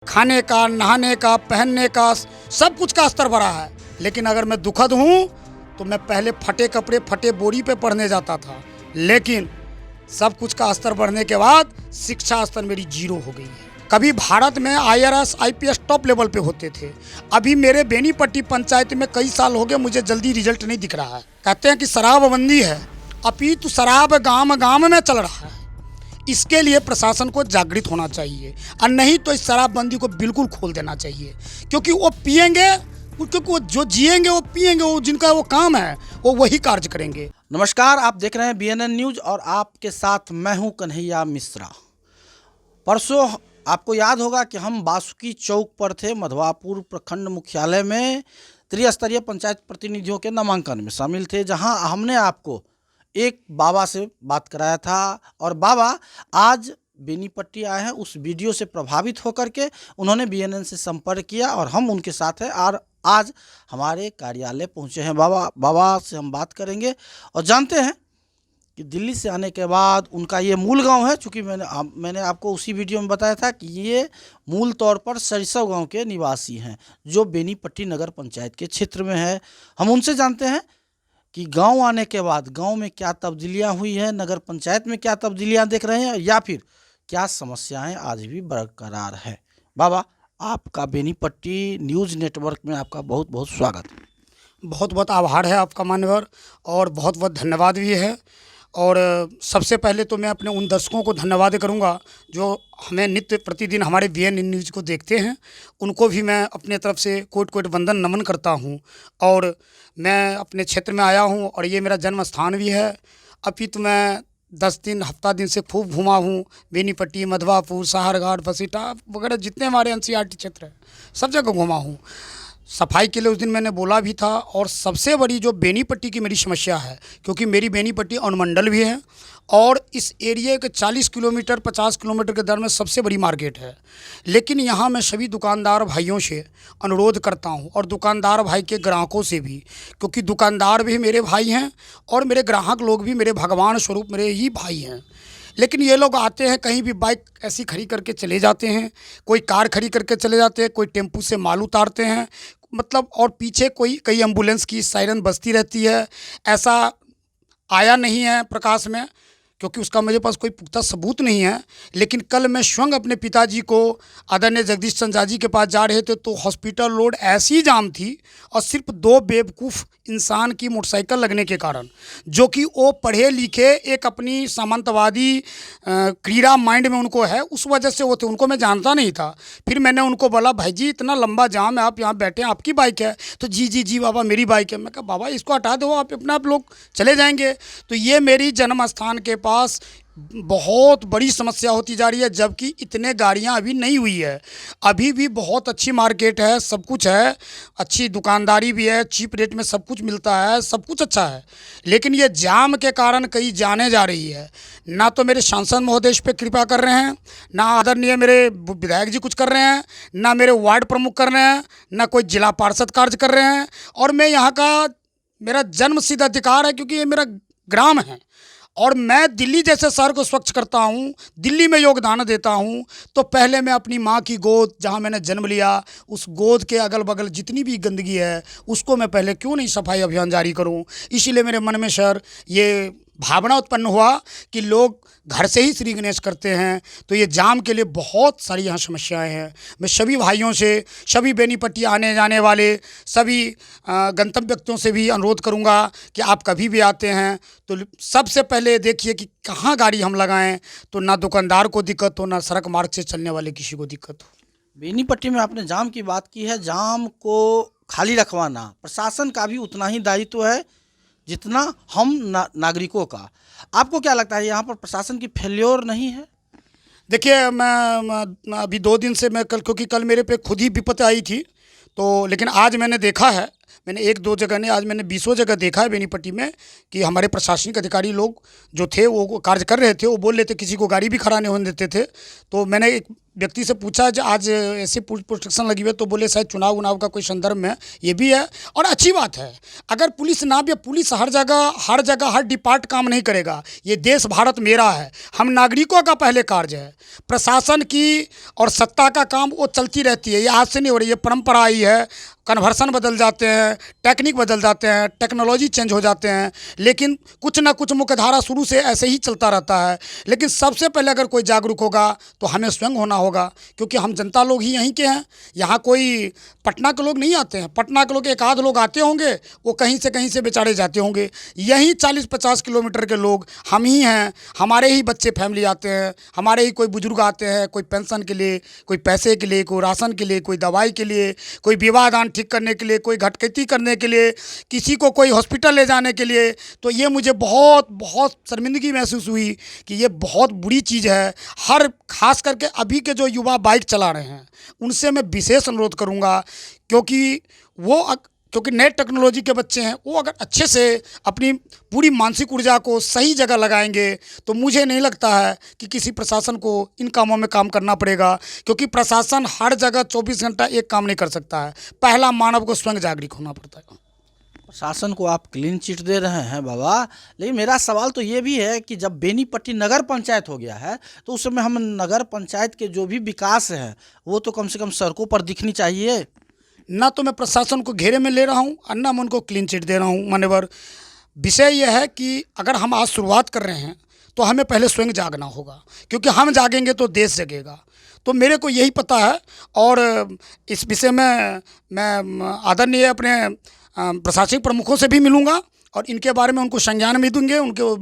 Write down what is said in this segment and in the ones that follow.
खाने का, नहाने का, पहनने का, सब कुछ का स्तर बढ़ा है। लेकिन अगर मैं दुखद हूँ तो मैं पहले फटे कपड़े, फटे बोरी पे पढ़ने जाता था, लेकिन सब कुछ का स्तर बढ़ने के बाद शिक्षा स्तर मेरी जीरो हो गई है। कभी भारत में IRS IPS टॉप लेवल पे होते थे, अभी मेरे बेनीपट्टी पंचायत में कई साल हो गए, मुझे जल्दी रिजल्ट नहीं दिख रहा है। कहते हैं कि शराबबंदी है, अपितु शराब गांव गांव में चल रहा है। इसके लिए प्रशासन को जागृत होना चाहिए, और नहीं तो इस शराबबंदी को बिल्कुल खोल देना चाहिए, क्योंकि वो पिएंगे, क्योंकि वो जो जिएंगे वो पिएंगे, वो जिनका वो काम है वो वही कार्य करेंगे। नमस्कार, आप देख रहे हैं BNN न्यूज़ और आपके साथ मैं हूं कन्हैया मिश्रा। परसों आपको याद होगा कि हम बासुकी चौक पर थे, मधवापुर प्रखंड मुख्यालय में त्रिस्तरीय पंचायत प्रतिनिधियों के नामांकन में शामिल थे, जहां हमने आपको एक बाबा से बात कराया था। और बाबा आज बेनीपट्टी आए हैं। उस वीडियो से प्रभावित होकर के उन्होंने BNN से संपर्क किया और हम उनके साथ हैं और आज हमारे कार्यालय पहुंचे हैं। बाबा से हम बात करेंगे और जानते हैं कि दिल्ली से आने के बाद उनका ये मूल गांव है। चूँकि मैंने आपको उसी वीडियो में बताया था कि ये मूल तौर पर सरसव गांव के निवासी हैं, जो बेनीपट्टी नगर पंचायत के क्षेत्र में है। हम उनसे जानते हैं कि गांव आने के बाद गांव में क्या तब्दीलियां हुई हैं, नगर पंचायत में क्या तब्दीलियां देख रहे हैं, या फिर क्या समस्याएं आज भी बरकरार है। बाबा, आपका बेनीपट्टी न्यूज़ नेटवर्क में आपका बहुत बहुत स्वागत। बहुत बहुत आभार है आपका मान्यवर, और बहुत बहुत धन्यवाद भी है। और सबसे पहले तो मैं अपने उन दर्शकों को धन्यवाद करूंगा जो हमें नित्य प्रतिदिन हमारे BNN न्यूज़ को देखते हैं। उनको भी मैं अपने तरफ से कोटि कोटि वंदन नमन करता हूं। और मैं अपने क्षेत्र में आया हूं और ये मेरा जन्म स्थान भी है। अभी तो मैं 10 दिन हफ्ता दिन से खूब घुमा हूँ। बेनीपट्टी, मधवापुर, सहारघाट, बसीटा वगैरह जितने हमारे NCERT क्षेत्र है सब जगह घुमा हूँ। सफाई के लिए उस दिन मैंने बोला भी था। और सबसे बड़ी जो बेनीपट्टी की मेरी समस्या है, क्योंकि मेरी बेनीपट्टी अनुमंडल भी है और इस एरिया के 40 किलोमीटर 50 किलोमीटर के दर में सबसे बड़ी मार्केट है। लेकिन यहाँ मैं सभी दुकानदार भाइयों से अनुरोध करता हूँ, और दुकानदार भाई के ग्राहकों से भी, क्योंकि दुकानदार भी मेरे भाई हैं और मेरे ग्राहक लोग भी मेरे भगवान स्वरूप मेरे ही भाई हैं। लेकिन ये लोग आते हैं, कहीं भी बाइक ऐसी खड़ी करके चले जाते हैं, कोई कार खड़ी करके चले जाते हैं, कोई टेम्पू से माल उतारते हैं, मतलब, और पीछे कई एम्बुलेंस की सायरन बजती रहती है। ऐसा आया नहीं है प्रकाश में, क्योंकि उसका मेरे पास कोई पुख्ता सबूत नहीं है। लेकिन कल मैं स्वयं अपने पिताजी को आदरणीय जगदीश चंद्र जी के पास जा रहे थे, तो हॉस्पिटल रोड ऐसी जाम थी, और सिर्फ 2 बेवकूफ़ इंसान की मोटरसाइकिल लगने के कारण, जो कि वो पढ़े लिखे एक अपनी सामंतवादी क्रीड़ा माइंड में उनको है, उस वजह से वो थे। उनको मैं जानता नहीं था। फिर मैंने उनको बोला, भाई जी इतना लंबा जाम है, आप यहाँ बैठे हैं, आपकी बाइक है? तो जी जी जी बाबा मेरी बाइक है। मैं कहा बाबा इसको हटा दो, आप अपना आप लोग चले जाएंगे। तो ये मेरी जन्म स्थान के पास बहुत बड़ी समस्या होती जा रही है, जबकि इतने गाड़ियां अभी नहीं हुई है। अभी भी बहुत अच्छी मार्केट है, सब कुछ है, अच्छी दुकानदारी भी है, चीप रेट में सब कुछ मिलता है, सब कुछ अच्छा है। लेकिन ये जाम के कारण कई जाने जा रही है। ना तो मेरे सांसद महोदय इस पर कृपा कर रहे हैं, ना आदरणीय मेरे विधायक जी कुछ कर रहे हैं, ना मेरे वार्ड प्रमुख कर रहे हैं, ना कोई जिला पार्षद कार्य कर रहे हैं। और मैं यहाँ का, मेरा जन्मसिद्ध अधिकार है, क्योंकि ये मेरा ग्राम है और मैं दिल्ली जैसे शहर को स्वच्छ करता हूँ, दिल्ली में योगदान देता हूँ। तो पहले मैं अपनी माँ की गोद, जहाँ मैंने जन्म लिया, उस गोद के अगल बगल जितनी भी गंदगी है उसको मैं पहले क्यों नहीं सफाई अभियान जारी करूँ। इसीलिए मेरे मन में सर ये भावना उत्पन्न हुआ कि लोग घर से ही श्री गणेश करते हैं, तो ये जाम के लिए बहुत सारी यहाँ समस्याएं हैं। मैं सभी भाइयों से, सभी बेनीपट्टी आने जाने वाले सभी गंतव्य व्यक्तियों से भी अनुरोध करूंगा कि आप कभी भी आते हैं तो सबसे पहले देखिए कि कहाँ गाड़ी हम लगाएं, तो ना दुकानदार को दिक्कत हो, ना सड़क मार्ग से चलने वाले किसी को दिक्कत हो। बेनीपट्टी में आपने जाम की बात की है। जाम को खाली रखवाना प्रशासन का भी उतना ही दायित्व है जितना हम नागरिकों का। आपको क्या लगता है, यहाँ पर प्रशासन की फेल्योर नहीं है? देखिए, मैं अभी 2 दिन से मैं क्योंकि कल मेरे पे खुद ही विपत्ति आई थी, तो लेकिन आज मैंने देखा है, मैंने 1-2 जगह नहीं, आज मैंने 20 जगह देखा है बेनीपट्टी में कि हमारे प्रशासनिक अधिकारी लोग जो थे वो कार्य कर रहे थे। वो बोल रहे थे किसी को गाड़ी भी खड़ा नहीं होने देते थे। तो मैंने एक व्यक्ति से पूछा जो आज ऐसी पुलिस प्रोटेक्शन लगी हुई है, तो बोले शायद चुनाव उनाव का कोई संदर्भ में ये भी है। और अच्छी बात है, अगर पुलिस ना भी, पुलिस हर जगह हर डिपार्ट काम नहीं करेगा। ये देश भारत मेरा है, हम नागरिकों का पहले कार्य है। प्रशासन की और सत्ता का काम वो चलती रहती है, ये आज से नहीं हो रही, ये परंपरा आई है। कन्वर्सन बदल जाते हैं, टेक्निक बदल जाते हैं, टेक्नोलॉजी चेंज हो जाते हैं, लेकिन कुछ ना कुछ मुख्यधारा शुरू से ऐसे ही चलता रहता है। लेकिन सबसे पहले अगर कोई जागरूक होगा तो हमें स्वयं होना होगा, क्योंकि हम जनता लोग ही यहीं के हैं। यहाँ कोई पटना के लोग नहीं आते हैं, पटना के लोग एक आध लोग आते होंगे, वो कहीं से बेचारे जाते होंगे। यहीं 40-50 किलोमीटर के लोग हम ही हैं। हमारे ही बच्चे फैमिली आते हैं, हमारे ही कोई बुजुर्ग आते हैं, कोई पेंशन के लिए, कोई पैसे के लिए, कोई राशन के लिए, कोई दवाई के लिए, कोई विवाह दान ठीक करने के लिए, कोई घटकैती करने के लिए, किसी को कोई हॉस्पिटल ले जाने के लिए। तो ये मुझे बहुत बहुत शर्मिंदगी महसूस हुई कि ये बहुत बुरी चीज़ है। हर खास करके अभी के जो युवा बाइक चला रहे हैं उनसे मैं विशेष अनुरोध करूँगा, क्योंकि नए टेक्नोलॉजी के बच्चे हैं, वो अगर अच्छे से अपनी पूरी मानसिक ऊर्जा को सही जगह लगाएंगे तो मुझे नहीं लगता है कि किसी प्रशासन को इन कामों में काम करना पड़ेगा, क्योंकि प्रशासन हर जगह 24 घंटा एक काम नहीं कर सकता है। पहला मानव को स्वयं जागरूक होना पड़ता है। प्रशासन को आप क्लीन चिट दे रहे हैं बाबा, लेकिन मेरा सवाल तो ये भी है कि जब बेनीपट्टी नगर पंचायत हो गया है तो उस समय हम नगर पंचायत के जो भी विकास है वो तो कम से कम सड़कों पर दिखनी चाहिए। ना तो मैं प्रशासन को घेरे में ले रहा हूँ और ना मैं उनको क्लीन चिट दे रहा हूँ। मान्यवर, विषय यह है कि अगर हम आज शुरुआत कर रहे हैं तो हमें पहले स्वयं जागना होगा, क्योंकि हम जागेंगे तो देश जगेगा। तो मेरे को यही पता है, और इस विषय में मैं आदरणीय अपने प्रशासनिक प्रमुखों से भी मिलूँगा और इनके बारे में उनको संज्ञान भी दूंगे, उनको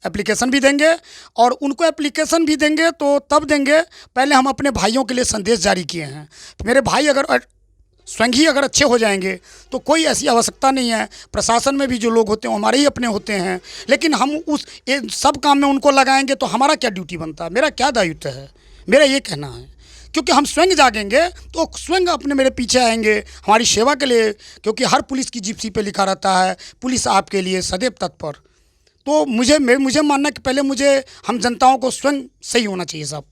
एप्लीकेशन भी देंगे। और उनको एप्लीकेशन भी देंगे तो तब देंगे, पहले हम अपने भाइयों के लिए संदेश जारी किए हैं। मेरे भाई अगर स्वयं ही अगर अच्छे हो जाएंगे तो कोई ऐसी आवश्यकता नहीं है। प्रशासन में भी जो लोग होते हैं वो हमारे ही अपने होते हैं, लेकिन हम सब काम में उनको लगाएंगे तो हमारा क्या ड्यूटी बनता है, मेरा क्या दायित्व है, मेरा ये कहना है। क्योंकि हम स्वयं जागेंगे तो स्वयं अपने मेरे पीछे आएंगे हमारी सेवा के लिए, क्योंकि हर पुलिस की जिप्सी पे लिखा रहता है, पुलिस आपके लिए सदैव तत्पर। तो मुझे मानना कि पहले हम जनताओं को स्वयं सही होना चाहिए साहब।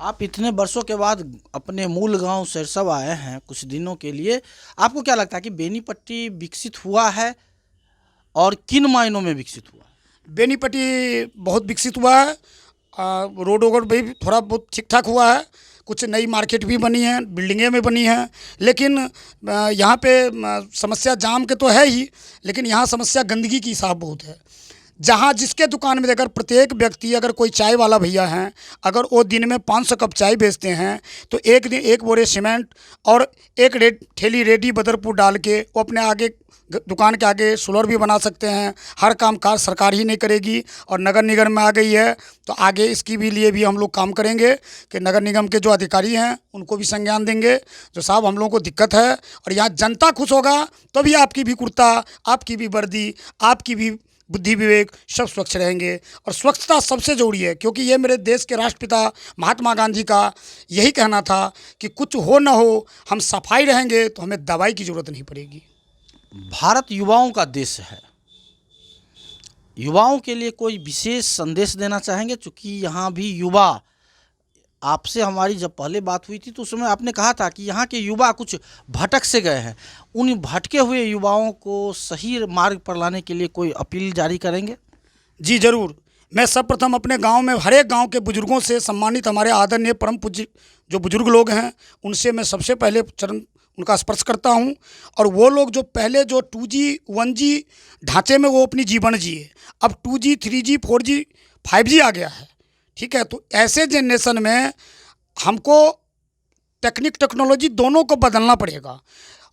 आप इतने वर्षों के बाद अपने मूल गांव सिरसव आए हैं कुछ दिनों के लिए, आपको क्या लगता है कि बेनीपट्टी विकसित हुआ है और किन मायनों में विकसित हुआ है? बेनीपट्टी बहुत विकसित हुआ है। रोड वोड भी थोड़ा बहुत ठीक ठाक हुआ है, कुछ नई मार्केट भी बनी है, बिल्डिंगें भी बनी हैं। लेकिन यहाँ पे समस्या जाम के तो है ही, लेकिन यहाँ समस्या गंदगी की साहब बहुत है। जहाँ जिसके दुकान में अगर प्रत्येक व्यक्ति, अगर कोई चाय वाला भैया हैं, अगर वो दिन में 500 कप चाय बेचते हैं तो एक दिन 1 बोरे सीमेंट और एक ठेली रेडी बदरपुर डाल के वो अपने आगे दुकान के आगे सोलर भी बना सकते हैं। हर काम काज सरकार ही नहीं करेगी, और नगर निगम में आ गई है तो आगे इसकी भी लिए भी हम लोग काम करेंगे कि नगर निगम के जो अधिकारी हैं उनको भी संज्ञान देंगे जो साहब हम लोगों को दिक्कत है। और यहाँ जनता खुश होगा तो भी आपकी भी कुर्ता, आपकी भी वर्दी, आपकी भी बुद्धि विवेक सब स्वच्छ रहेंगे। और स्वच्छता सबसे ज़रूरी है, क्योंकि ये मेरे देश के राष्ट्रपिता महात्मा गांधी का यही कहना था कि कुछ हो ना हो हम सफाई रहेंगे तो हमें दवाई की ज़रूरत नहीं पड़ेगी। भारत युवाओं का देश है, युवाओं के लिए कोई विशेष संदेश देना चाहेंगे? चूँकि यहाँ भी युवा, आपसे हमारी जब पहले बात हुई थी तो उस समय आपने कहा था कि यहाँ के युवा कुछ भटक से गए हैं, उन भटके हुए युवाओं को सही मार्ग पर लाने के लिए कोई अपील जारी करेंगे? जी ज़रूर। मैं सर्वप्रथम अपने गांव में हर एक गांव के बुजुर्गों से, सम्मानित हमारे आदरणीय परम पूज्य जो बुजुर्ग लोग हैं उनसे मैं सबसे पहले चरण उनका स्पर्श करता हूं। और वो लोग जो पहले जो 2G 1G ढांचे में वो अपनी जीवन जिए, अब 2G 3G 4G 5G आ गया है, ठीक है। तो ऐसे जनरेशन में हमको टेक्नोलॉजी दोनों को बदलना पड़ेगा,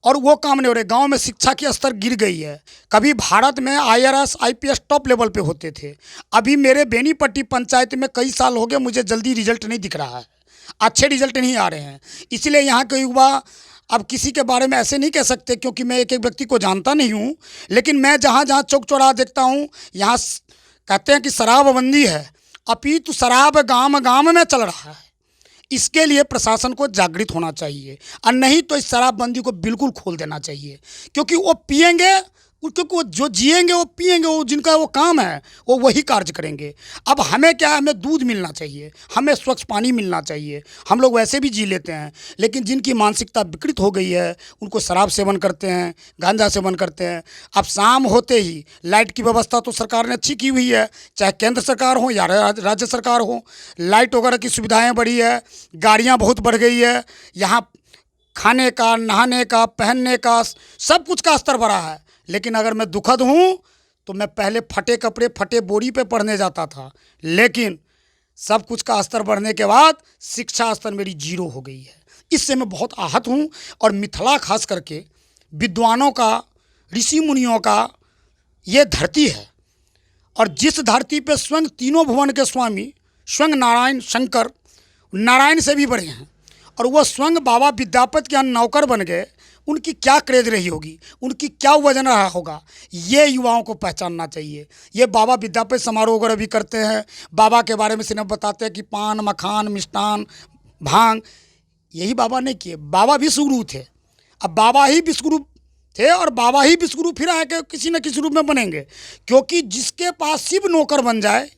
और वो काम नहीं हो रहे। गांव में शिक्षा की स्तर गिर गई है। कभी भारत में IRS IPS टॉप लेवल पे होते थे, अभी मेरे बेनीपट्टी पंचायत में कई साल हो गए मुझे जल्दी रिजल्ट नहीं दिख रहा है, अच्छे रिजल्ट नहीं आ रहे हैं। इसलिए यहाँ के युवा अब किसी के बारे में ऐसे नहीं कह सकते, क्योंकि मैं एक एक व्यक्ति को जानता नहीं हूँ, लेकिन मैं जहाँ जहाँ चौक चौराहा देखता हूँ यहाँ कहते हैं कि शराबबंदी है, अपितु शराब गांव गांव में चल रहा है। इसके लिए प्रशासन को जागृत होना चाहिए, और नहीं तो इस शराबबंदी को बिल्कुल खोल देना चाहिए, क्योंकि वो पिएंगे क्योंकि वो जो जिएंगे वो पिएंगे, वो जिनका वो काम है वो वही कार्य करेंगे। अब हमें क्या है, हमें दूध मिलना चाहिए, हमें स्वच्छ पानी मिलना चाहिए, हम लोग वैसे भी जी लेते हैं। लेकिन जिनकी मानसिकता विकृत हो गई है, उनको शराब सेवन करते हैं, गांजा सेवन करते हैं। अब शाम होते ही लाइट की व्यवस्था तो सरकार ने अच्छी की हुई है, चाहे केंद्र सरकार हो या राज्य सरकार हो, लाइट वगैरह की सुविधाएँ बढ़ी है, गाड़ियाँ बहुत बढ़ गई है, यहाँ खाने का, नहाने का, पहनने का, सब कुछ का स्तर बढ़ा है। लेकिन अगर मैं दुखद हूँ तो मैं पहले फटे कपड़े, फटे बोरी पे पढ़ने जाता था, लेकिन सब कुछ का स्तर बढ़ने के बाद शिक्षा स्तर मेरी जीरो हो गई है। इससे मैं बहुत आहत हूँ। और मिथिला खास करके विद्वानों का, ऋषि मुनियों का ये धरती है, और जिस धरती पे स्वयं तीनों भुवन के स्वामी, स्वयं नारायण शंकर, नारायण से भी बड़े हैं, और वह स्वयं बाबा विद्यापति के यहाँ नौकर बन गए, उनकी क्या क्रेज रही होगी, उनकी क्या वजन रहा होगा, ये युवाओं को पहचानना चाहिए। ये बाबा विद्यापति समारोह वगैरह भी करते हैं, बाबा के बारे में सिर्फ बताते हैं कि पान, मखान, मिष्टान, भांग, यही बाबा ने किए। बाबा विश्वगुरु थे, अब बाबा ही विश्वगुरु थे और बाबा ही विश्वगुरु फिर आके किसी न किसी रूप में बनेंगे, क्योंकि जिसके पास शिव नौकर बन जाए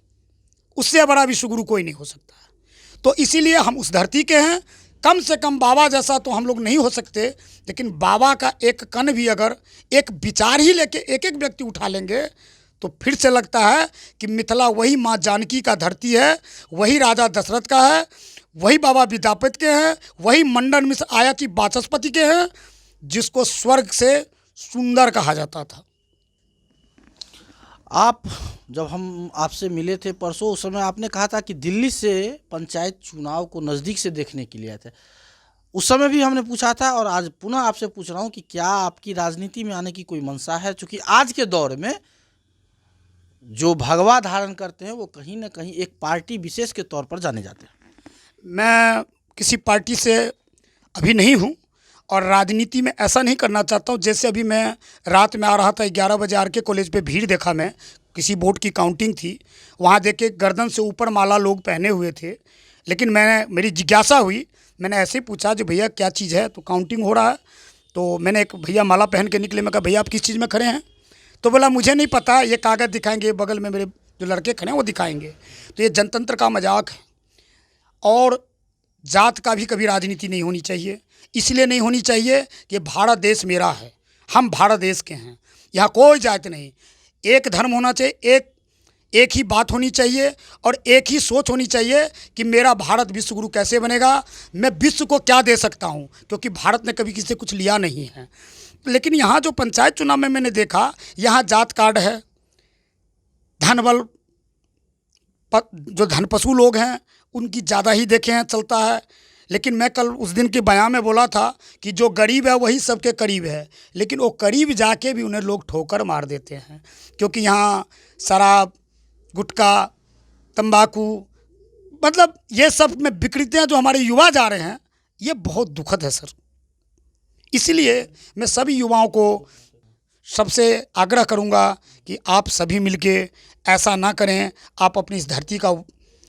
उससे बड़ा विश्वगुरु कोई नहीं हो सकता। तो इसीलिए हम उस धरती के हैं। कम से कम बाबा जैसा तो हम लोग नहीं हो सकते, लेकिन बाबा का एक कण भी अगर एक विचार ही लेके एक एक व्यक्ति उठा लेंगे तो फिर से लगता है कि मिथिला वही माँ जानकी का धरती है, वही राजा दशरथ का है, वही बाबा विद्यापति के हैं, वही मंडन मिश्र आयाची वाचस्पति के हैं, जिसको स्वर्ग से सुंदर कहा जाता था। आप जब हम आपसे मिले थे परसों, उस समय आपने कहा था कि दिल्ली से पंचायत चुनाव को नज़दीक से देखने के लिए आए थे। उस समय भी हमने पूछा था और आज पुनः आपसे पूछ रहा हूँ कि क्या आपकी राजनीति में आने की कोई मंशा है? क्योंकि आज के दौर में जो भगवा धारण करते हैं वो कहीं ना कहीं एक पार्टी विशेष के तौर पर जाने जाते हैं। मैं किसी पार्टी से अभी नहीं हूँ और राजनीति में ऐसा नहीं करना चाहता हूँ। जैसे अभी मैं रात में आ रहा था 11 बजे RK कॉलेज पे भीड़ देखा, मैं किसी वोट की काउंटिंग थी, वहाँ देख के गर्दन से ऊपर माला लोग पहने हुए थे। लेकिन मेरी जिज्ञासा हुई, मैंने ऐसे ही पूछा जो भैया क्या चीज़ है, तो काउंटिंग हो रहा है। तो मैंने एक भैया माला पहन के निकले, मैं कहा भैया आप किस चीज़ में खड़े हैं? तो बोला मुझे नहीं पता, ये कागज़ दिखाएंगे, बगल में मेरे जो लड़के खड़े हैं वो दिखाएंगे। तो ये जनतंत्र का मजाक है, और जात का भी कभी राजनीति नहीं होनी चाहिए। इसलिए नहीं होनी चाहिए कि भारत देश मेरा है, हम भारत देश के हैं, यहाँ कोई जात नहीं, एक धर्म होना चाहिए, एक ही बात होनी चाहिए और एक ही सोच होनी चाहिए कि मेरा भारत विश्वगुरु कैसे बनेगा, मैं विश्व को क्या दे सकता हूँ, क्योंकि भारत ने कभी किसी से कुछ लिया नहीं है। लेकिन यहाँ जो पंचायत चुनाव में मैंने देखा, यहाँ जात कार्ड है, धन बल जो धन पशु लोग हैं उनकी ज़्यादा ही देखे हैं चलता है। लेकिन मैं कल उस दिन के बयान में बोला था कि जो गरीब है वही सबके करीब है, लेकिन वो करीब जाके भी उन्हें लोग ठोकर मार देते हैं, क्योंकि यहाँ शराब, गुटखा, तंबाकू, मतलब ये सब में विकृतियाँ जो हमारे युवा जा रहे हैं, ये बहुत दुखद है सर। इसलिए मैं सभी युवाओं को सबसे आग्रह करूंगा कि आप सभी मिलके ऐसा ना करें, आप अपनी इस धरती का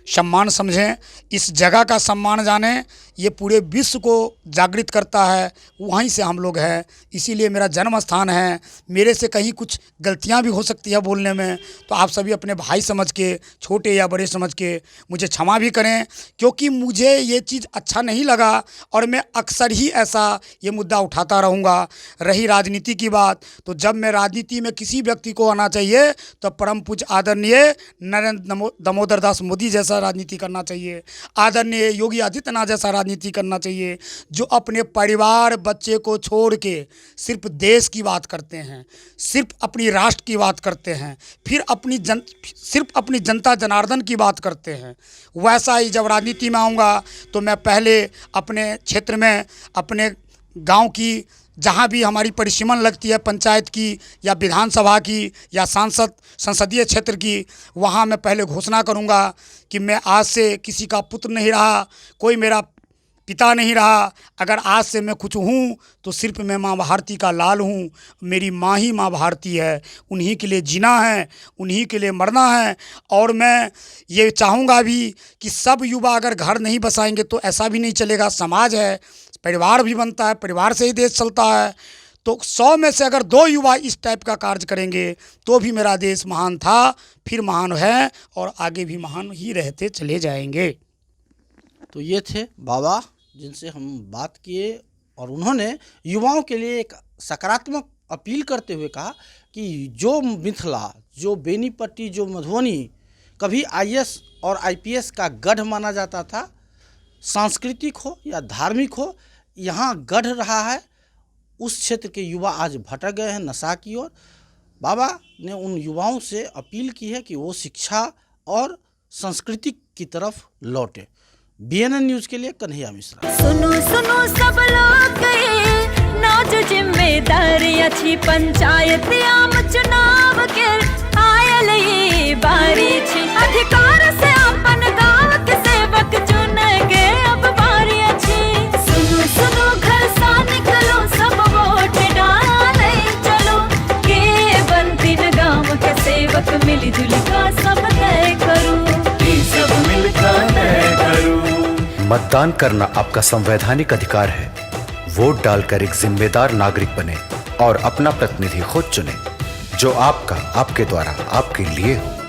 सम्मान समझें, इस जगह का सम्मान जानें। ये पूरे विश्व को जागृत करता है, वहीं से हम लोग हैं, इसीलिए मेरा जन्म स्थान है। मेरे से कहीं कुछ गलतियां भी हो सकती है बोलने में, तो आप सभी अपने भाई समझ के, छोटे या बड़े समझ के मुझे क्षमा भी करें, क्योंकि मुझे ये चीज़ अच्छा नहीं लगा और मैं अक्सर ही ऐसा ये मुद्दा उठाता रहूँगा। रही राजनीति की बात, तो जब मैं राजनीति में किसी व्यक्ति को आना चाहिए तो परम पूज्य आदरणीय नरेंद्र दामोदर दास मोदी जैसा राजनीति करना चाहिए, आदरणीय योगी आदित्यनाथ जैसा राजनीति करना चाहिए, जो अपने परिवार बच्चे को छोड़ के सिर्फ देश की बात करते हैं, सिर्फ अपनी राष्ट्र की बात करते हैं, फिर सिर्फ अपनी जनता जनार्दन की बात करते हैं। वैसा ही जब राजनीति में आऊँगा तो मैं पहले अपने क्षेत्र में, अपने गांव की जहाँ भी हमारी परिसीमन लगती है, पंचायत की या विधानसभा की या संसदीय क्षेत्र की, वहाँ मैं पहले घोषणा करूँगा कि मैं आज से किसी का पुत्र नहीं रहा, कोई मेरा पिता नहीं रहा। अगर आज से मैं कुछ हूँ तो सिर्फ मैं माँ भारती का लाल हूँ, मेरी माँ ही माँ भारती है, उन्हीं के लिए जीना है, उन्हीं के लिए मरना है। और मैं ये चाहूँगा भी कि सब युवा अगर घर नहीं बसाएंगे तो ऐसा भी नहीं चलेगा। समाज है, परिवार भी बनता है, परिवार से ही देश चलता है। तो 100 में से अगर 2 युवा इस टाइप का कार्य करेंगे तो भी मेरा देश महान था, फिर महान है और आगे भी महान ही रहते चले जाएंगे। तो ये थे बाबा जिनसे हम बात किए और उन्होंने युवाओं के लिए एक सकारात्मक अपील करते हुए कहा कि जो मिथिला, जो बेनीपट्टी, जो मधुबनी कभी आईएएस और आईपीएस का गढ़ माना जाता था, सांस्कृतिक हो या धार्मिक हो, यहाँ गढ़ रहा है। उस क्षेत्र के युवा आज भटक गए हैं नशा की ओर। बाबा ने उन युवाओं से अपील की है कि वो शिक्षा और संस्कृति की तरफ लौटे। बीएनएन न्यूज़ के लिए कन्हैया मिश्रा। सुनो सुनो सब लोग नाच जिम्मेदारी अच्छी पंचायत आम चुनाव के आयल ये बारी छी अधिकार से अपन गांव के सेवक चुनेंगे अब बारी अच्छी। सुनो सुनो घर सा निकलो सब वोट डाले चलो के बनती न गांव के सेवक मिली जुली का सब तय करूं, सब मिलकर तय करूं। मतदान करना आपका संवैधानिक अधिकार है। वोट डालकर एक जिम्मेदार नागरिक बने और अपना प्रतिनिधि खुद चुने जो आपका, आपके द्वारा, आपके लिए हो।